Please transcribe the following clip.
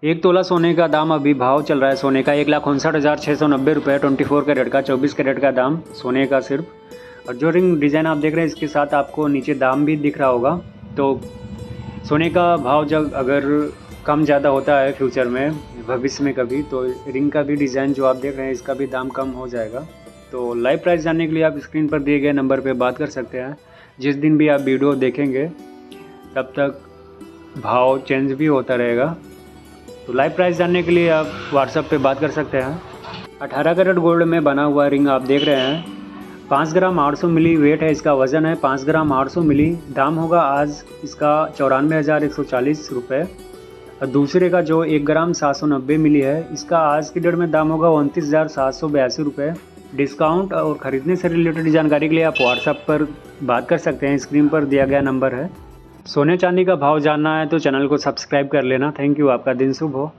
एक तोला सोने का दाम अभी भाव चल रहा है सोने का 1,59,690 रुपये। 24 कैरेट का 24 कैरेट का दाम सोने का सिर्फ। और जो रिंग डिज़ाइन आप देख रहे हैं इसके साथ आपको नीचे दाम भी दिख रहा होगा। तो सोने का भाव जब अगर कम ज़्यादा होता है फ्यूचर में भविष्य में कभी, तो रिंग का भी डिज़ाइन जो आप देख रहे हैं इसका भी दाम कम हो जाएगा। तो लाइव प्राइस जानने के लिए आप स्क्रीन पर दिए गए नंबर पर बात कर सकते हैं। जिस दिन भी आप वीडियो देखेंगे तब तक भाव चेंज भी होता रहेगा। तो लाइव प्राइस जानने के लिए आप व्हाट्सएप पे बात कर सकते हैं। 18 कैरेट गोल्ड में बना हुआ रिंग आप देख रहे हैं। 5 ग्राम 800 मिली वेट है, इसका वज़न है 5 ग्राम 800 मिली। दाम होगा आज इसका 94,140 रुपये। और दूसरे का जो 1 ग्राम 790 मिली है इसका आज की डेट में दाम होगा 29,782 रुपये। डिस्काउंट और ख़रीदने से रिलेटेड जानकारी के लिए आप व्हाट्सएप पर बात कर सकते हैं। स्क्रीन पर दिया गया नंबर है। सोने चांदी का भाव जानना है तो चैनल को सब्सक्राइब कर लेना। थैंक यू, आपका दिन शुभ हो।